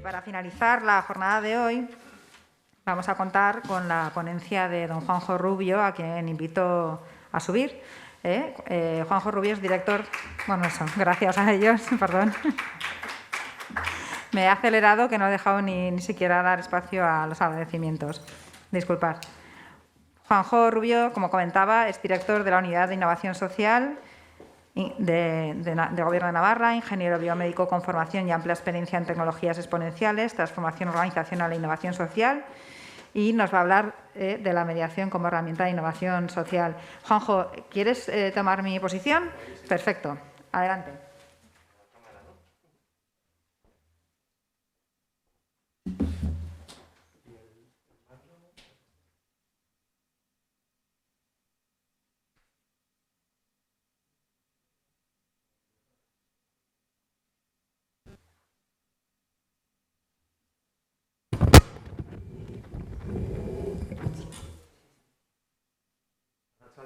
Para finalizar la jornada de hoy, vamos a contar con la ponencia de don Juanjo Rubio, a quien invito a subir. Juanjo Rubio es director... Bueno, eso, gracias a ellos, perdón. Me he acelerado que no he dejado ni siquiera dar espacio a los agradecimientos. Disculpad. Juanjo Rubio, como comentaba, es director de la Unidad de Innovación Social del Gobierno de Navarra, ingeniero biomédico con formación y amplia experiencia en tecnologías exponenciales, transformación organizacional e innovación social, y nos va a hablar de la mediación como herramienta de innovación social. Juanjo, ¿quieres tomar mi posición? Perfecto. Adelante.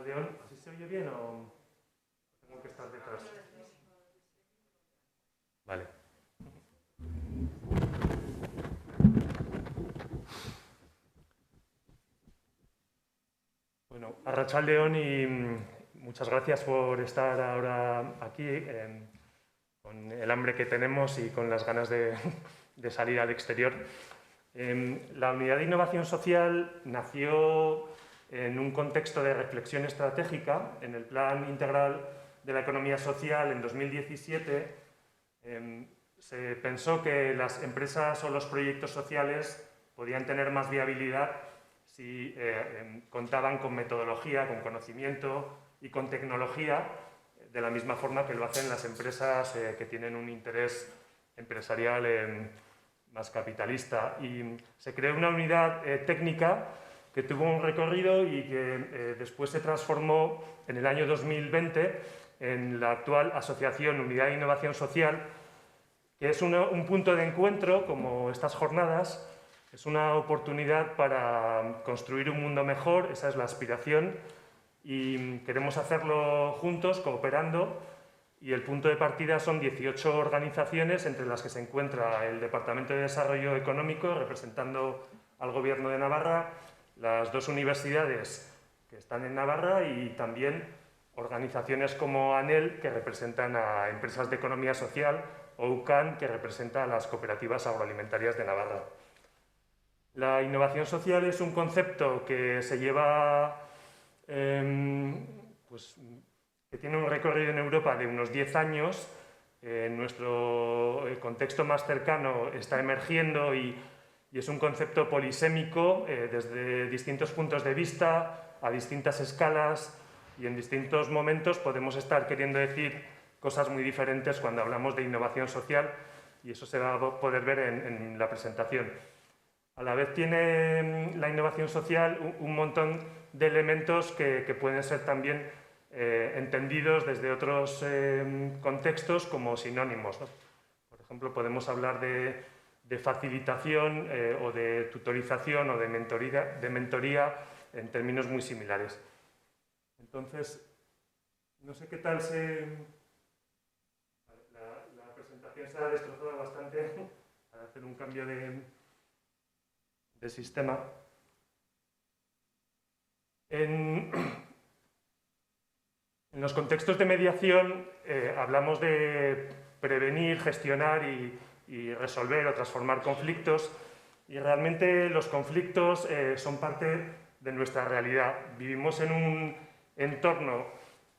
León, ¿así se oye bien o tengo que estar detrás? Vale. Bueno, Arratsaldeon y muchas gracias por estar ahora aquí con el hambre que tenemos y con las ganas de salir al exterior. La Unidad de Innovación Social nació en un contexto de reflexión estratégica. En el Plan Integral de la Economía Social en 2017 se pensó que las empresas o los proyectos sociales podían tener más viabilidad si contaban con metodología, con conocimiento y con tecnología, de la misma forma que lo hacen las empresas que tienen un interés empresarial más capitalista. Y se creó una unidad técnica que tuvo un recorrido y que después se transformó en el año 2020 en la actual Asociación Unidad de Innovación Social, que es un punto de encuentro, como estas jornadas. Es una oportunidad para construir un mundo mejor, esa es la aspiración, y queremos hacerlo juntos, cooperando, y el punto de partida son 18 organizaciones, entre las que se encuentra el Departamento de Desarrollo Económico, representando al Gobierno de Navarra, las dos universidades que están en Navarra y también organizaciones como ANEL, que representan a empresas de economía social, o UCAN, que representa a las cooperativas agroalimentarias de Navarra. La innovación social es un concepto que se lleva, que tiene un recorrido en Europa de unos 10 años. En nuestro contexto más cercano está emergiendo y es un concepto polisémico desde distintos puntos de vista, a distintas escalas, y en distintos momentos podemos estar queriendo decir cosas muy diferentes cuando hablamos de innovación social, y eso se va a poder ver en la presentación. A la vez tiene la innovación social un montón de elementos que pueden ser también entendidos desde otros contextos como sinónimos, ¿no? Por ejemplo, podemos hablar de facilitación o de tutorización o de mentoría en términos muy similares. Entonces, no sé qué tal la presentación se ha destrozado bastante para hacer un cambio de sistema. En los contextos de mediación hablamos de prevenir, gestionar y resolver o transformar conflictos, y realmente los conflictos son parte de nuestra realidad. Vivimos en un entorno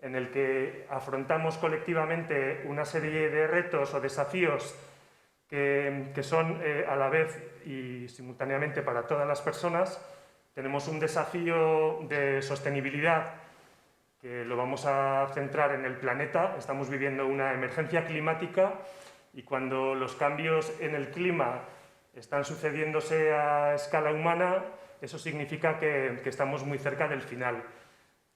en el que afrontamos colectivamente una serie de retos o desafíos que son a la vez y simultáneamente para todas las personas. Tenemos un desafío de sostenibilidad que lo vamos a centrar en el planeta. Estamos viviendo una emergencia climática, y cuando los cambios en el clima están sucediéndose a escala humana, eso significa que estamos muy cerca del final.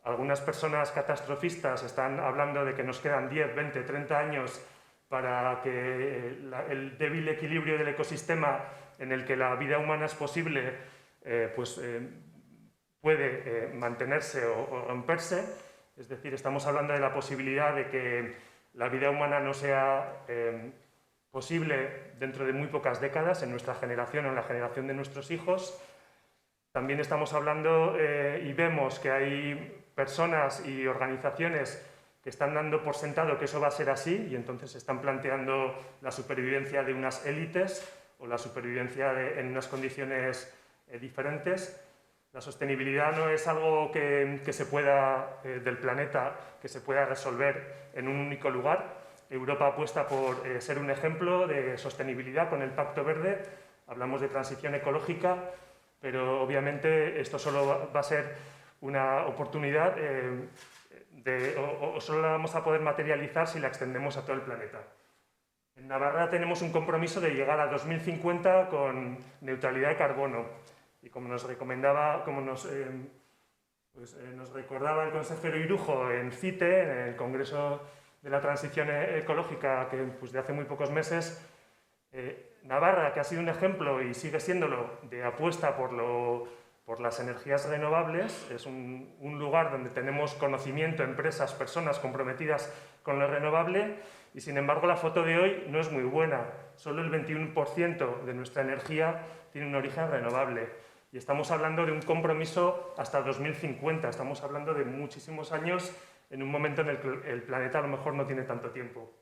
Algunas personas catastrofistas están hablando de que nos quedan 10, 20, 30 años para que el débil equilibrio del ecosistema en el que la vida humana es posible puede mantenerse o romperse. Es decir, estamos hablando de la posibilidad de que la vida humana no sea posible dentro de muy pocas décadas, en nuestra generación o en la generación de nuestros hijos. También estamos hablando y vemos que hay personas y organizaciones que están dando por sentado que eso va a ser así y entonces están planteando la supervivencia de unas élites o la supervivencia en unas condiciones diferentes. La sostenibilidad no es algo que se pueda, del planeta, que se pueda resolver en un único lugar. Europa apuesta por ser un ejemplo de sostenibilidad con el Pacto Verde. Hablamos de transición ecológica, pero obviamente esto solo va a ser una oportunidad o solo la vamos a poder materializar si la extendemos a todo el planeta. En Navarra tenemos un compromiso de llegar a 2050 con neutralidad de carbono y como nos recomendaba, nos recordaba el consejero Irujo en CITE, en el Congreso de la Transición Ecológica, que de hace muy pocos meses, Navarra, que ha sido un ejemplo y sigue siéndolo de apuesta por las energías renovables, es un lugar donde tenemos conocimiento, empresas, personas comprometidas con lo renovable y sin embargo la foto de hoy no es muy buena. Solo el 21% de nuestra energía tiene un origen renovable y estamos hablando de un compromiso hasta 2050, estamos hablando de muchísimos años en un momento en el que el planeta a lo mejor no tiene tanto tiempo.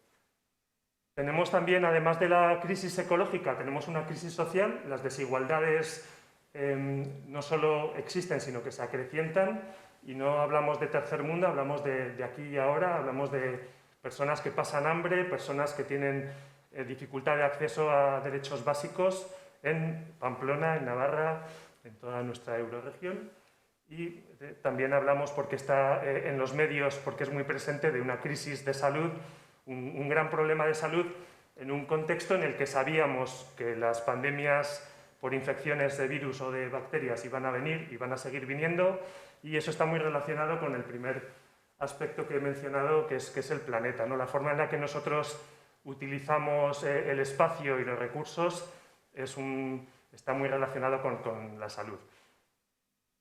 Tenemos también, además de la crisis ecológica, tenemos una crisis social. Las desigualdades no solo existen, sino que se acrecientan y no hablamos de tercer mundo, hablamos de aquí y ahora, hablamos de personas que pasan hambre, personas que tienen dificultad de acceso a derechos básicos en Pamplona, en Navarra, en toda nuestra eurorregión. Y también hablamos, porque está en los medios, porque es muy presente, de una crisis de salud, un gran problema de salud en un contexto en el que sabíamos que las pandemias por infecciones de virus o de bacterias iban a venir y van a seguir viniendo y eso está muy relacionado con el primer aspecto que he mencionado, que es el planeta, ¿no? La forma en la que nosotros utilizamos el espacio y los recursos está muy relacionado con la salud.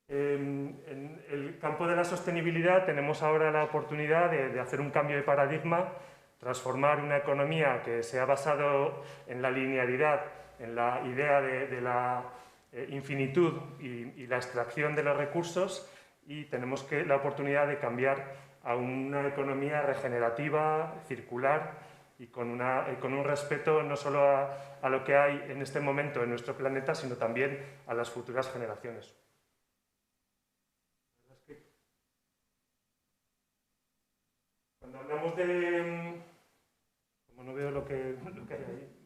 En el campo de la sostenibilidad tenemos ahora la oportunidad de hacer un cambio de paradigma, transformar una economía que se ha basado en la linealidad, en la idea de la infinitud y la extracción de los recursos y tenemos la oportunidad de cambiar a una economía regenerativa, circular y con un respeto no solo a lo que hay en este momento en nuestro planeta, sino también a las futuras generaciones. Cuando hablamos de... Como no veo lo que hay ahí...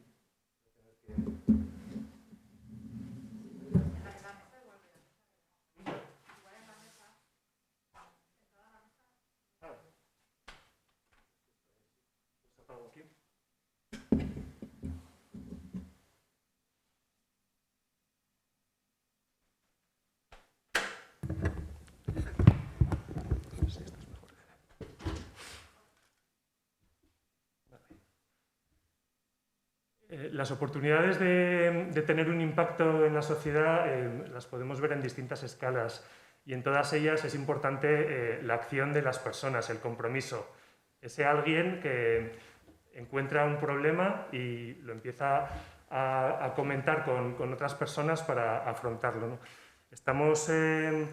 Las oportunidades de tener un impacto en la sociedad las podemos ver en distintas escalas y en todas ellas es importante la acción de las personas, el compromiso. Ese alguien que encuentra un problema y lo empieza a comentar con otras personas para afrontarlo, ¿no? Estamos en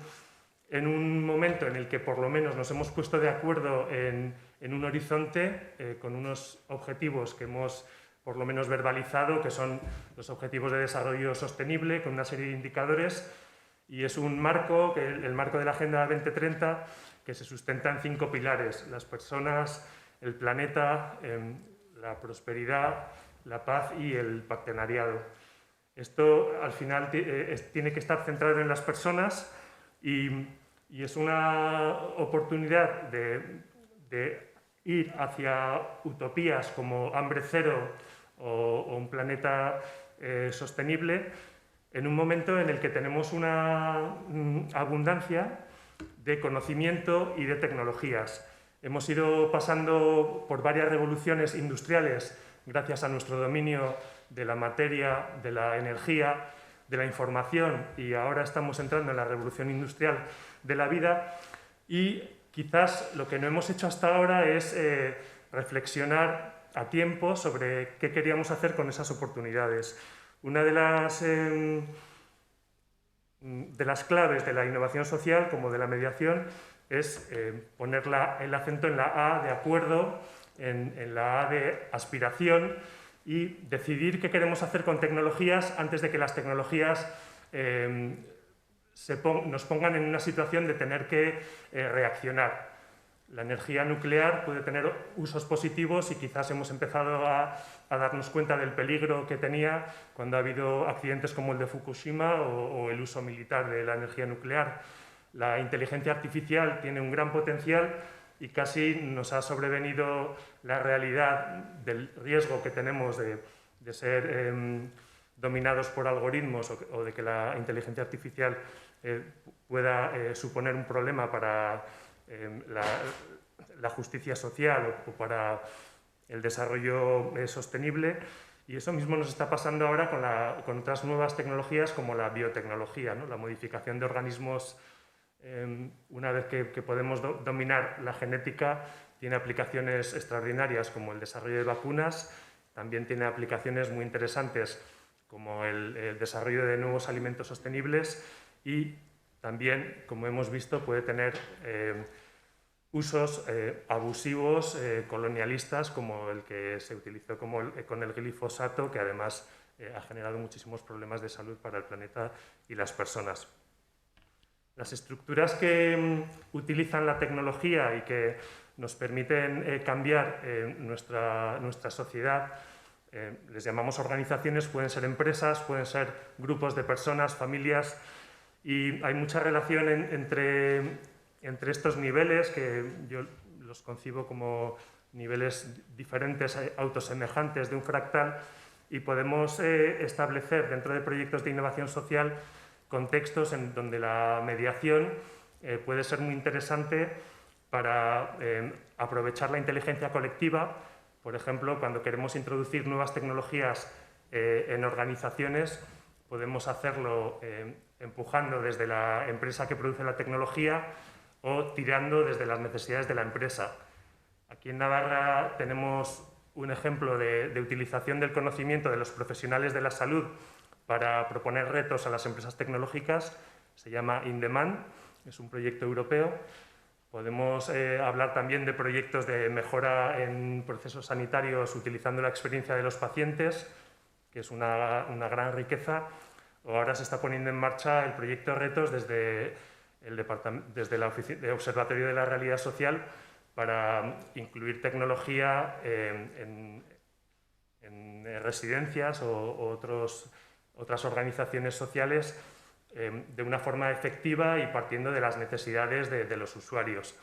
un momento en el que por lo menos nos hemos puesto de acuerdo en un horizonte con unos objetivos que hemos por lo menos verbalizado, que son los Objetivos de Desarrollo Sostenible, con una serie de indicadores, y es un marco, el marco de la Agenda 2030, que se sustenta en 5 pilares: las personas, el planeta, la prosperidad, la paz y el partenariado. Esto, al final, tiene que estar centrado en las personas y es una oportunidad de ir hacia utopías como hambre cero o un planeta sostenible en un momento en el que tenemos una abundancia de conocimiento y de tecnologías. Hemos ido pasando por varias revoluciones industriales gracias a nuestro dominio de la materia, de la energía, de la información y ahora estamos entrando en la revolución industrial de la vida y quizás lo que no hemos hecho hasta ahora es reflexionar a tiempo sobre qué queríamos hacer con esas oportunidades. Una de las claves de la innovación social, como de la mediación, es poner el acento en la A de acuerdo, en la A de aspiración, y decidir qué queremos hacer con tecnologías antes de que las tecnologías nos pongan en una situación de tener que reaccionar. La energía nuclear puede tener usos positivos y quizás hemos empezado a darnos cuenta del peligro que tenía cuando ha habido accidentes como el de Fukushima o el uso militar de la energía nuclear. La inteligencia artificial tiene un gran potencial y casi nos ha sobrevenido la realidad del riesgo que tenemos de ser dominados por algoritmos o de que la inteligencia artificial pueda suponer un problema para la justicia social o para el desarrollo sostenible, y eso mismo nos está pasando ahora con otras nuevas tecnologías como la biotecnología, ¿no? La modificación de organismos. Una vez que podemos dominar la genética, tiene aplicaciones extraordinarias como el desarrollo de vacunas, también tiene aplicaciones muy interesantes como el desarrollo de nuevos alimentos sostenibles, y también, como hemos visto, puede tener usos abusivos, colonialistas, como el que se utilizó con el glifosato, que además ha generado muchísimos problemas de salud para el planeta y las personas. Las estructuras que utilizan la tecnología y que nos permiten cambiar nuestra sociedad, les llamamos organizaciones, pueden ser empresas, pueden ser grupos de personas, familias, y hay mucha relación entre estos niveles, que yo los concibo como niveles diferentes, autosemejantes de un fractal, y podemos establecer dentro de proyectos de innovación social contextos en donde la mediación puede ser muy interesante para aprovechar la inteligencia colectiva. Por ejemplo, cuando queremos introducir nuevas tecnologías en organizaciones, podemos hacerlo empujando desde la empresa que produce la tecnología o tirando desde las necesidades de la empresa. Aquí en Navarra tenemos un ejemplo de utilización del conocimiento de los profesionales de la salud para proponer retos a las empresas tecnológicas. Se llama InDemand, es un proyecto europeo. Podemos hablar también de proyectos de mejora en procesos sanitarios utilizando la experiencia de los pacientes, que es una gran riqueza. O ahora se está poniendo en marcha el proyecto de retos desde el Observatorio de la Realidad Social para incluir tecnología en residencias o otras organizaciones sociales de una forma efectiva y partiendo de las necesidades de los usuarios.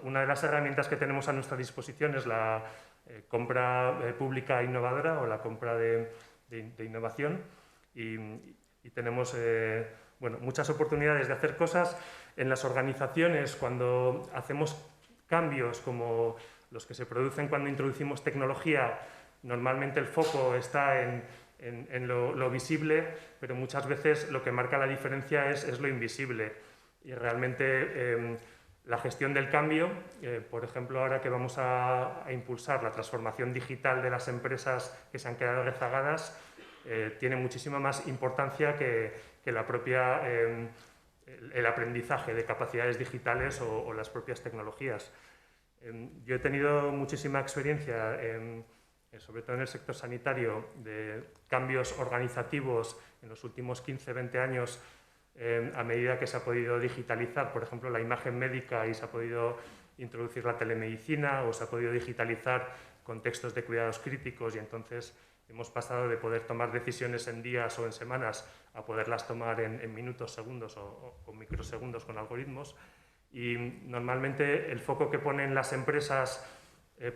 Una de las herramientas que tenemos a nuestra disposición es la compra pública innovadora o la compra de innovación, y tenemos muchas oportunidades de hacer cosas en las organizaciones. Cuando hacemos cambios como los que se producen cuando introducimos tecnología, normalmente el foco está en lo visible, pero muchas veces lo que marca la diferencia es lo invisible. Y realmente la gestión del cambio, por ejemplo, ahora que vamos a impulsar la transformación digital de las empresas que se han quedado rezagadas, tiene muchísima más importancia que la propia, el aprendizaje de capacidades digitales o las propias tecnologías. Yo he tenido muchísima experiencia sobre todo en el sector sanitario, de cambios organizativos en los últimos 15-20 años a medida que se ha podido digitalizar, por ejemplo, la imagen médica, y se ha podido introducir la telemedicina, o se ha podido digitalizar contextos de cuidados críticos, y entonces hemos pasado de poder tomar decisiones en días o en semanas a poderlas tomar en minutos, segundos o microsegundos con algoritmos. Y normalmente el foco que ponen las empresas,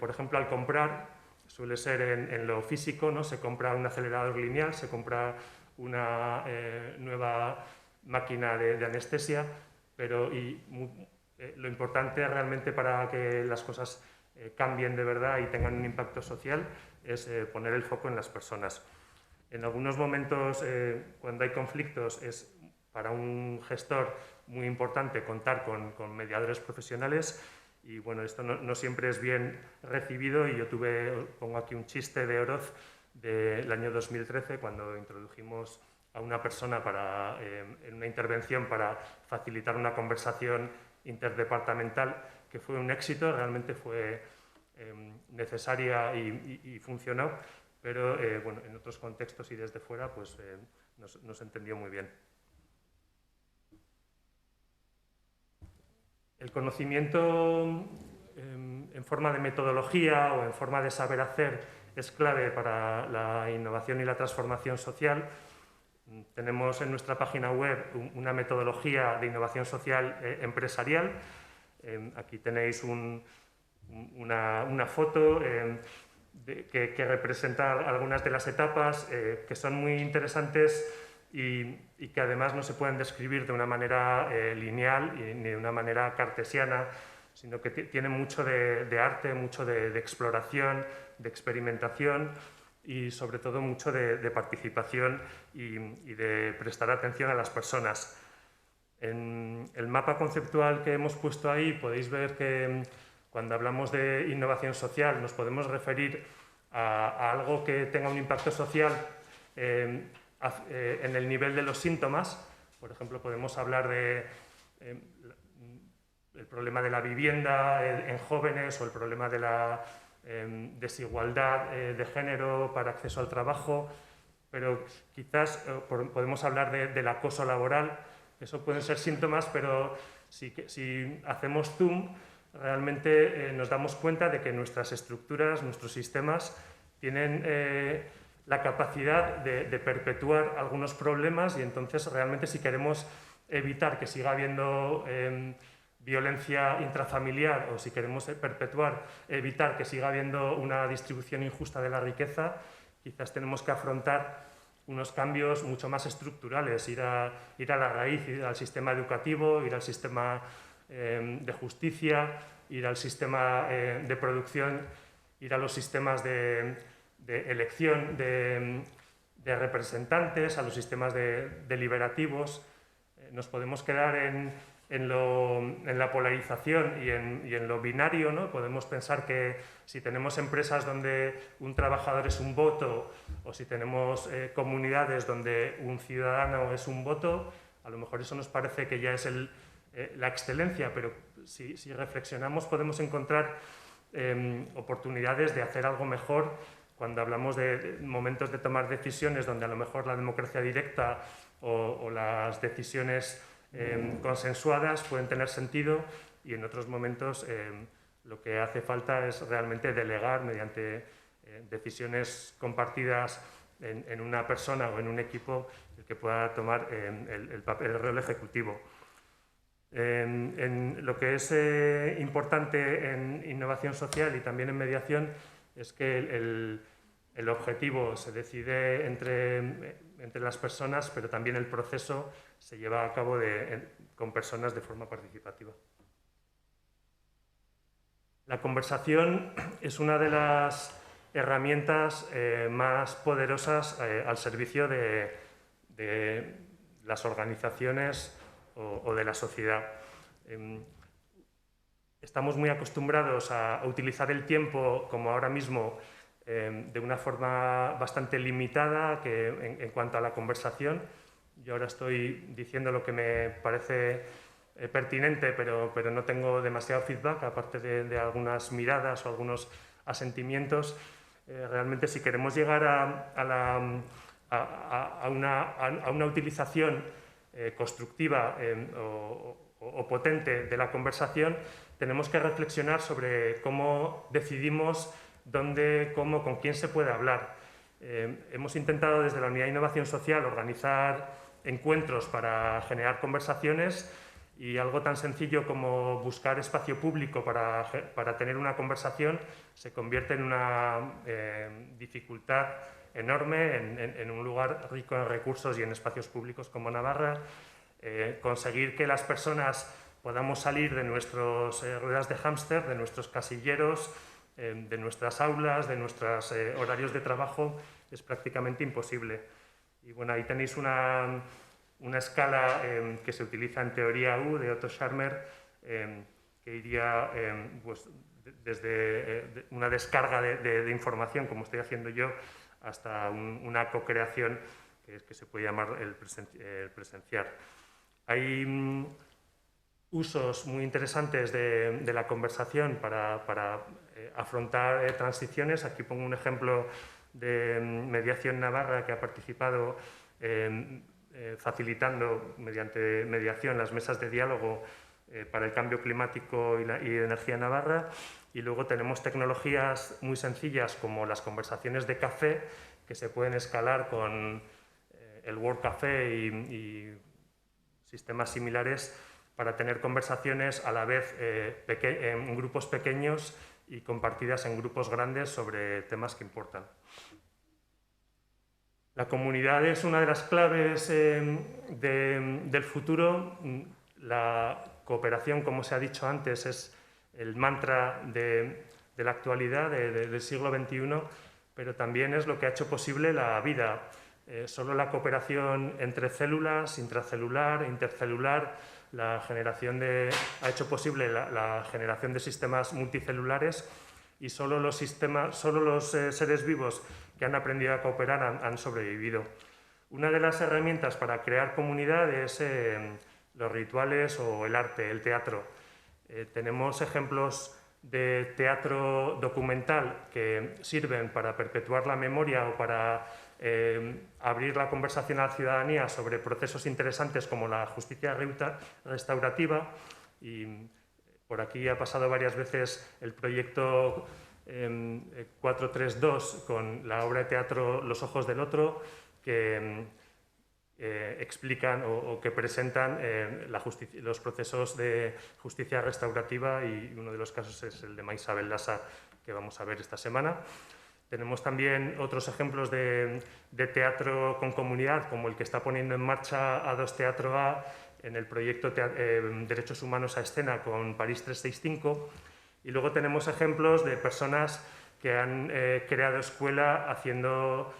por ejemplo, al comprar, suele ser en lo físico, ¿no? Se compra un acelerador lineal, se compra una nueva máquina de anestesia, pero lo importante realmente para que las cosas cambien de verdad y tengan un impacto social es poner el foco en las personas. En algunos momentos, cuando hay conflictos, es para un gestor muy importante contar con mediadores profesionales, Y bueno, esto no siempre es bien recibido y yo pongo aquí un chiste de Oroz del año 2013 cuando introdujimos a una persona en una intervención para facilitar una conversación interdepartamental que fue un éxito, realmente fue necesaria y funcionó, pero bueno, en otros contextos y desde fuera pues no se entendió muy bien. El conocimiento en forma de metodología o en forma de saber hacer es clave para la innovación y la transformación social. Tenemos en nuestra página web una metodología de innovación social empresarial. Aquí tenéis una foto que representa algunas de las etapas que son muy interesantes y que además no se pueden describir de una manera lineal ni de una manera cartesiana, sino que tienen mucho de arte, mucho de exploración, de experimentación y sobre todo mucho de participación y de prestar atención a las personas. En el mapa conceptual que hemos puesto ahí podéis ver que cuando hablamos de innovación social nos podemos referir a algo que tenga un impacto social en el nivel de los síntomas. Por ejemplo, podemos hablar del problema de la vivienda en jóvenes o el problema de la desigualdad de género para acceso al trabajo, pero quizás podemos hablar del acoso laboral. Eso pueden ser síntomas, pero si hacemos zoom, realmente nos damos cuenta de que nuestras estructuras, nuestros sistemas tienen la capacidad de perpetuar algunos problemas y entonces realmente si queremos evitar que siga habiendo violencia intrafamiliar o si queremos evitar que siga habiendo una distribución injusta de la riqueza, quizás tenemos que afrontar unos cambios mucho más estructurales, ir a la raíz, ir al sistema educativo, ir al sistema de justicia, ir al sistema de producción, ir a los sistemas de elección de representantes, a los sistemas deliberativos. Nos podemos quedar en la polarización y en lo binario, ¿no? Podemos pensar que si tenemos empresas donde un trabajador es un voto o si tenemos comunidades donde un ciudadano es un voto, a lo mejor eso nos parece que ya es la excelencia, pero si reflexionamos podemos encontrar oportunidades de hacer algo mejor cuando hablamos de momentos de tomar decisiones donde a lo mejor la democracia directa o las decisiones consensuadas pueden tener sentido y en otros momentos lo que hace falta es realmente delegar mediante decisiones compartidas en una persona o en un equipo el que pueda tomar el rol ejecutivo. En lo que es importante en innovación social y también en mediación es que el objetivo se decide entre las personas, pero también el proceso se lleva a cabo con personas de forma participativa. La conversación es una de las herramientas más poderosas al servicio de las organizaciones o de la sociedad. Estamos muy acostumbrados a utilizar el tiempo, como ahora mismo, de una forma bastante limitada en cuanto a la conversación. Yo ahora estoy diciendo lo que me parece pertinente, pero no tengo demasiado feedback, aparte de algunas miradas o algunos asentimientos. Realmente, si queremos llegar a una utilización constructiva o potente de la conversación, tenemos que reflexionar sobre cómo decidimos dónde, cómo, con quién se puede hablar. Hemos intentado desde la Unidad de Innovación Social organizar encuentros para generar conversaciones y algo tan sencillo como buscar espacio público para tener una conversación se convierte en una dificultad enorme en un lugar rico en recursos y en espacios públicos como Navarra. Conseguir que las personas podamos salir de nuestras ruedas de hámster, de nuestros casilleros, de nuestras aulas, de nuestros horarios de trabajo, es prácticamente imposible. Y bueno, ahí tenéis una escala que se utiliza en teoría U de Otto Scharmer, que iría pues, desde una descarga de información, como estoy haciendo yo, hasta una co-creación que se puede llamar el presenciar. Hay usos muy interesantes de la conversación para afrontar transiciones. Aquí pongo un ejemplo de Mediación Navarra, que ha participado facilitando mediante mediación las mesas de diálogo para el cambio climático y energía navarra. Y luego tenemos tecnologías muy sencillas como las conversaciones de café, que se pueden escalar con el World Café y sistemas similares para tener conversaciones a la vez en grupos pequeños y compartidas en grupos grandes sobre temas que importan. La comunidad es una de las claves del futuro. La cooperación, como se ha dicho antes, es el mantra de la actualidad, del siglo XXI, pero también es lo que ha hecho posible la vida. Solo la cooperación entre células, intracelular, intercelular, ha hecho posible la generación de sistemas multicelulares, y solo los seres vivos que han aprendido a cooperar han sobrevivido. Una de las herramientas para crear comunidad es los rituales o el arte, el teatro. Tenemos ejemplos de teatro documental que sirven para perpetuar la memoria o para abrir la conversación a la ciudadanía sobre procesos interesantes como la justicia restaurativa. Y por aquí ha pasado varias veces el proyecto 432 con la obra de teatro Los ojos del otro, que explican o que presentan los procesos de justicia restaurativa, y uno de los casos es el de Maisabel Lasa, que vamos a ver esta semana. Tenemos también otros ejemplos de teatro con comunidad, como el que está poniendo en marcha A2 Teatro A en el proyecto Derechos Humanos a Escena con París 365. Y luego tenemos ejemplos de personas que han creado escuela haciendo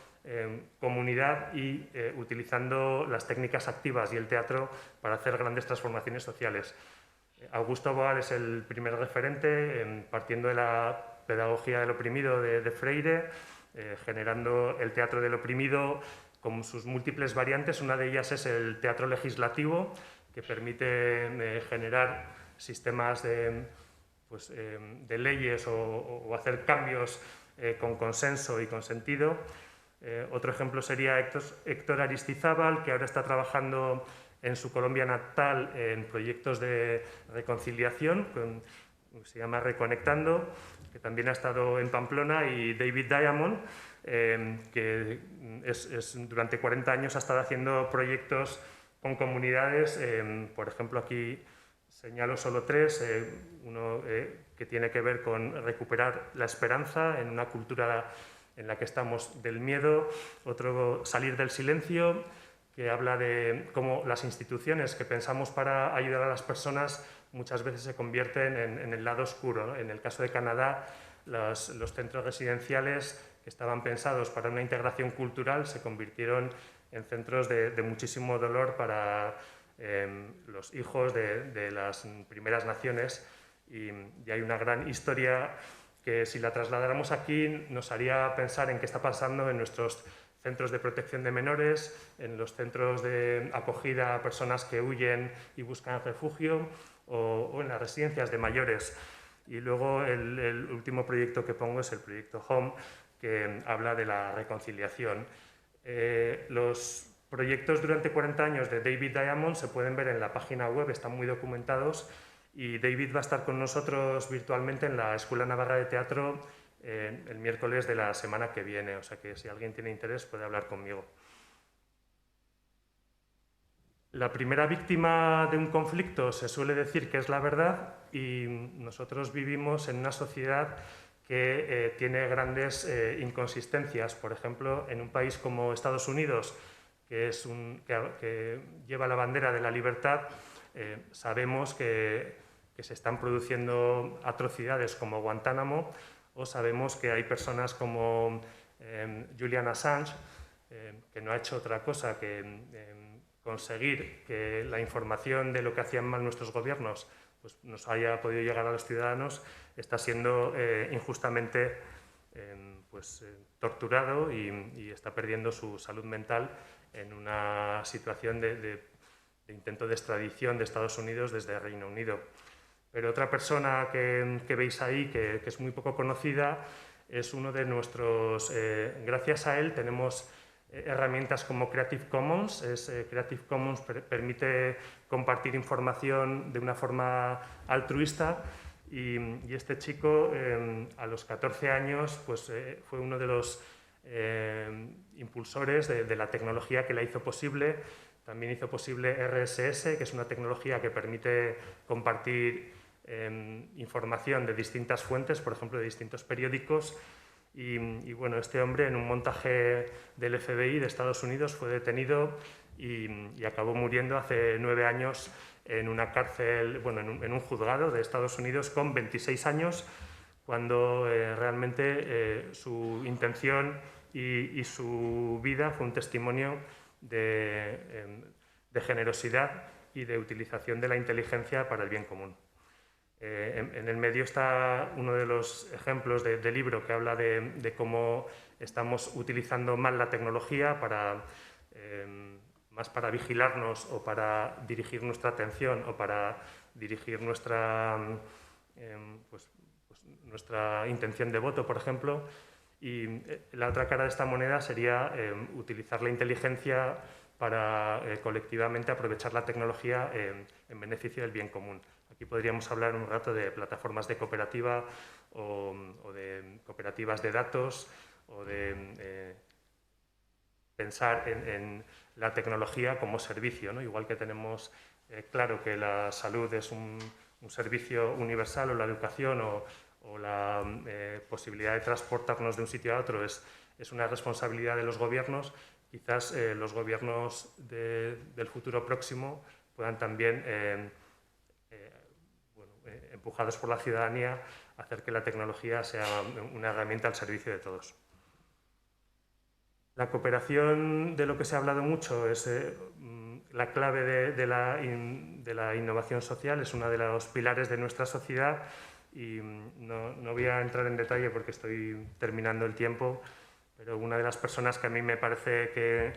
comunidad y utilizando las técnicas activas y el teatro para hacer grandes transformaciones sociales. Augusto Boal es el primer referente, partiendo de la pedagogía del oprimido de Freire, generando el teatro del oprimido con sus múltiples variantes. Una de ellas es el teatro legislativo, que permite generar sistemas de leyes o hacer cambios con consenso y con sentido. Otro ejemplo sería Héctor Aristizábal, que ahora está trabajando en su Colombia natal en proyectos de reconciliación, se llama Reconectando, que también ha estado en Pamplona, y David Diamond, que durante 40 años ha estado haciendo proyectos con comunidades. Por ejemplo, aquí señalo solo tres. Uno que tiene que ver con recuperar la esperanza en una cultura en la que estamos del miedo. Otro, Salir del silencio, que habla de cómo las instituciones que pensamos para ayudar a las personas muchas veces se convierten en el lado oscuro, ¿no? En el caso de Canadá, los centros residenciales que estaban pensados para una integración cultural se convirtieron en centros de muchísimo dolor para los hijos de las primeras naciones, y hay una gran historia que, si la trasladáramos aquí, nos haría pensar en qué está pasando en nuestros centros de protección de menores, en los centros de acogida a personas que huyen y buscan refugio, o en las residencias de mayores. Y luego el último proyecto que pongo es el proyecto Home, que habla de la reconciliación. Los proyectos durante 40 años de David Diamond se pueden ver en la página web, están muy documentados, y David va a estar con nosotros virtualmente en la Escuela Navarra de Teatro el miércoles de la semana que viene, o sea que si alguien tiene interés puede hablar conmigo. La primera víctima de un conflicto se suele decir que es la verdad, y nosotros vivimos en una sociedad que tiene grandes inconsistencias. Por ejemplo, en un país como Estados Unidos, que lleva la bandera de la libertad, sabemos que se están produciendo atrocidades como Guantánamo, o sabemos que hay personas como Julian Assange, que no ha hecho otra cosa que conseguir que la información de lo que hacían mal nuestros gobiernos pues, nos haya podido llegar a los ciudadanos, está siendo injustamente torturado y está perdiendo su salud mental en una situación de intento de extradición de Estados Unidos desde Reino Unido. Pero otra persona que veis ahí, que es muy poco conocida, es uno de nuestros... gracias a él tenemos herramientas como Creative Commons. Creative Commons permite compartir información de una forma altruista y este chico a los 14 años pues, fue uno de los impulsores de la tecnología que la hizo posible. También hizo posible RSS, que es una tecnología que permite compartir información de distintas fuentes, por ejemplo, de distintos periódicos. Y bueno, este hombre en un montaje del FBI de Estados Unidos fue detenido y acabó muriendo hace 9 años en una cárcel, bueno, en un juzgado de Estados Unidos con 26 años, cuando realmente su intención y su vida fue un testimonio de generosidad y de utilización de la inteligencia para el bien común. En el medio está uno de los ejemplos de libro que habla de cómo estamos utilizando mal la tecnología más para vigilarnos o para dirigir nuestra atención o para dirigir nuestra intención de voto, por ejemplo. Y la otra cara de esta moneda sería utilizar la inteligencia para colectivamente aprovechar la tecnología en beneficio del bien común. Aquí podríamos hablar un rato de plataformas de cooperativa o de cooperativas de datos o de pensar en la tecnología como servicio, ¿no? Igual que tenemos claro que la salud es un servicio universal, o la educación o la posibilidad de transportarnos de un sitio a otro es una responsabilidad de los gobiernos. Quizás los gobiernos del futuro próximo puedan también, empujados por la ciudadanía, hacer que la tecnología sea una herramienta al servicio de todos. La cooperación, de lo que se ha hablado mucho, es la clave de la innovación social, es uno de los pilares de nuestra sociedad y no voy a entrar en detalle porque estoy terminando el tiempo, pero una de las personas que a mí me parece que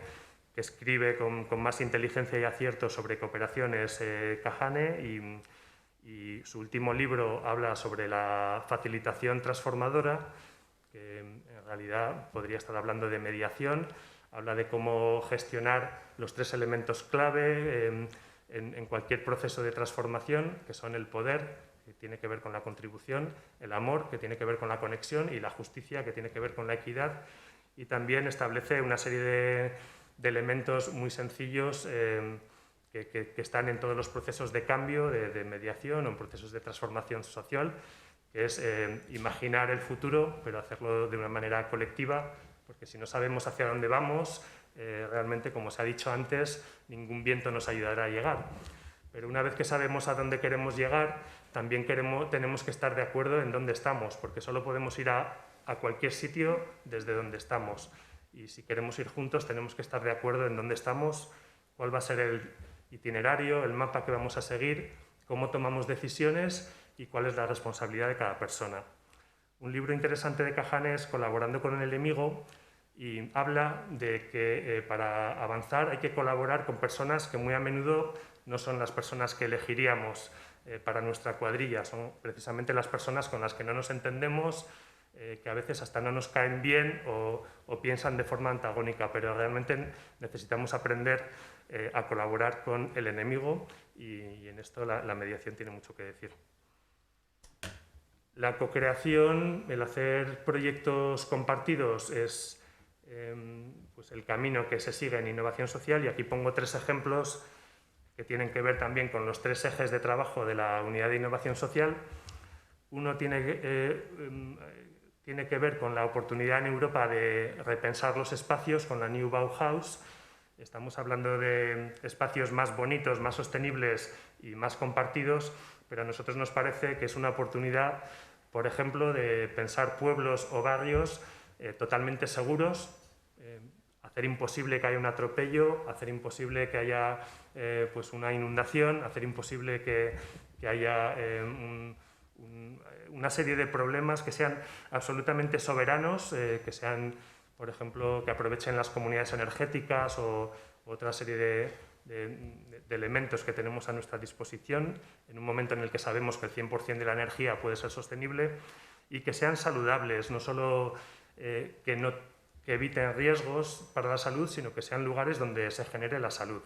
escribe con más inteligencia y acierto sobre cooperación es Kahane y su último libro habla sobre la facilitación transformadora, que en realidad podría estar hablando de mediación, habla de cómo gestionar los 3 elementos clave en cualquier proceso de transformación, que son el poder, que tiene que ver con la contribución, el amor, que tiene que ver con la conexión, y la justicia, que tiene que ver con la equidad. Y también establece una serie de elementos muy sencillos que están en todos los procesos de cambio, de mediación o en procesos de transformación social, que es imaginar el futuro, pero hacerlo de una manera colectiva, porque si no sabemos hacia dónde vamos, realmente, como se ha dicho antes, ningún viento nos ayudará a llegar. Pero una vez que sabemos a dónde queremos llegar, también tenemos que estar de acuerdo en dónde estamos, porque solo podemos ir a cualquier sitio desde donde estamos. Y si queremos ir juntos, tenemos que estar de acuerdo en dónde estamos, cuál va a ser el itinerario, el mapa que vamos a seguir, cómo tomamos decisiones y cuál es la responsabilidad de cada persona. Un libro interesante de Kahane es Colaborando con el enemigo y habla de que para avanzar hay que colaborar con personas que muy a menudo no son las personas que elegiríamos para nuestra cuadrilla, son precisamente las personas con las que no nos entendemos, que a veces hasta no nos caen bien o piensan de forma antagónica, pero realmente necesitamos aprender a colaborar con el enemigo y en esto la mediación tiene mucho que decir. La co-creación, el hacer proyectos compartidos es pues el camino que se sigue en innovación social, y aquí pongo 3 ejemplos que tienen que ver también con los 3 ejes de trabajo de la unidad de innovación social. Uno tiene que ver con la oportunidad en Europa de repensar los espacios con la New Bauhaus. Estamos hablando de espacios más bonitos, más sostenibles y más compartidos, pero a nosotros nos parece que es una oportunidad, por ejemplo, de pensar pueblos o barrios totalmente seguros, hacer imposible que haya un atropello, hacer imposible que haya pues una inundación, hacer imposible que que haya una serie de problemas que sean absolutamente soberanos, que sean, por ejemplo, que aprovechen las comunidades energéticas o otra serie de elementos que tenemos a nuestra disposición en un momento en el que sabemos que el 100% de la energía puede ser sostenible, y que sean saludables, no solo que eviten riesgos para la salud, sino que sean lugares donde se genere la salud.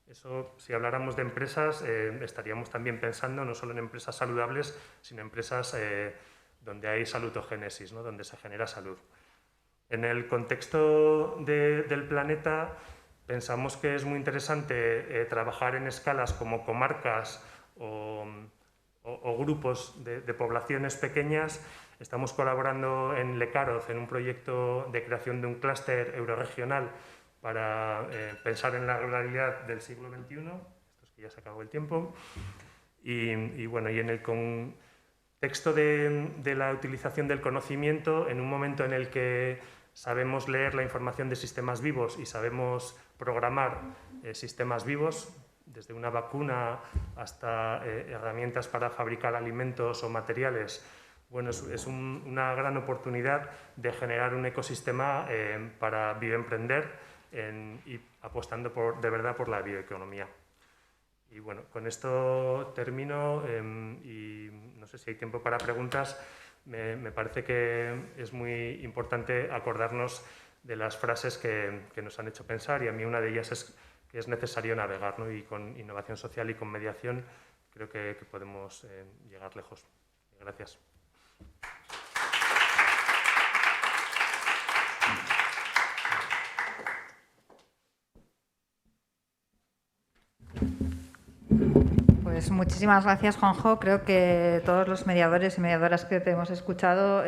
Eso, si habláramos de empresas, estaríamos también pensando no solo en empresas saludables, sino en empresas donde hay salutogénesis, ¿no? Donde se genera salud. En el contexto del planeta, pensamos que es muy interesante trabajar en escalas como comarcas o grupos de poblaciones pequeñas. Estamos colaborando en Lecaroz en un proyecto de creación de un clúster euroregional para pensar en la ruralidad del siglo XXI. Esto es que ya se acabó el tiempo. Y bueno, y en el contexto de la utilización del conocimiento, en un momento en el que sabemos leer la información de sistemas vivos y sabemos programar sistemas vivos, desde una vacuna hasta herramientas para fabricar alimentos o materiales. Bueno, es una gran oportunidad de generar un ecosistema para bioemprender y apostando de verdad por la bioeconomía. Y bueno, con esto termino y no sé si hay tiempo para preguntas. Me parece que es muy importante acordarnos de las frases que nos han hecho pensar, y a mí una de ellas es que es necesario navegar, ¿no? Y con innovación social y con mediación creo que podemos llegar lejos. Gracias. Pues muchísimas gracias, Juanjo. Creo que todos los mediadores y mediadoras que te hemos escuchado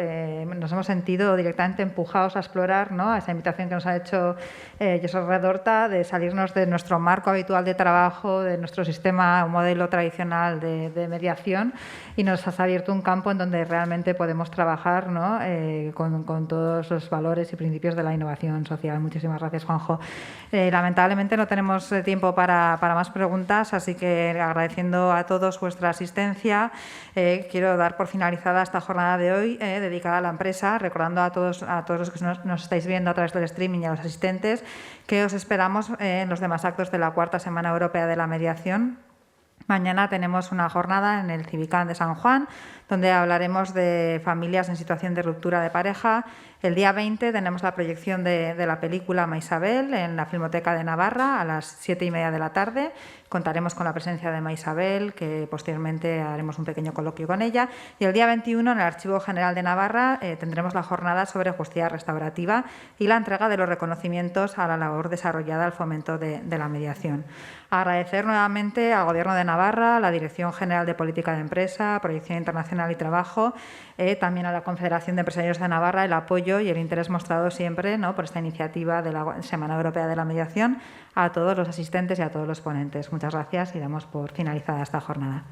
nos hemos sentido directamente empujados a explorar, ¿no?, a esa invitación que nos ha hecho Josep Redorta, de salirnos de nuestro marco habitual de trabajo, de nuestro sistema o modelo tradicional de mediación, y nos has abierto un campo en donde realmente podemos trabajar, ¿no?, con todos los valores y principios de la innovación social. Muchísimas gracias, Juanjo. Lamentablemente no tenemos tiempo para más preguntas, así que agradeciendo a todos vuestra asistencia, quiero dar por finalizada esta jornada de hoy dedicada a la empresa, recordando a todos los que nos estáis viendo a través del streaming y a los asistentes que os esperamos en los demás actos de la 4ª Semana Europea de la Mediación. Mañana tenemos una jornada en el Civicán de San Juan, donde hablaremos de familias en situación de ruptura de pareja. El día 20 tenemos la proyección de la película Maisabel en la Filmoteca de Navarra a las 7:30 de la tarde. Contaremos con la presencia de Maisabel, que posteriormente haremos un pequeño coloquio con ella. Y el día 21, en el Archivo General de Navarra, tendremos la jornada sobre justicia restaurativa y la entrega de los reconocimientos a la labor desarrollada al fomento de la mediación. Agradecer nuevamente al Gobierno de Navarra, a la Dirección General de Política de Empresa, Proyección Internacional y Trabajo, también a la Confederación de Empresarios de Navarra, el apoyo y el interés mostrado siempre, ¿no?, por esta iniciativa de la Semana Europea de la Mediación, a todos los asistentes y a todos los ponentes. Muchas gracias y damos por finalizada esta jornada.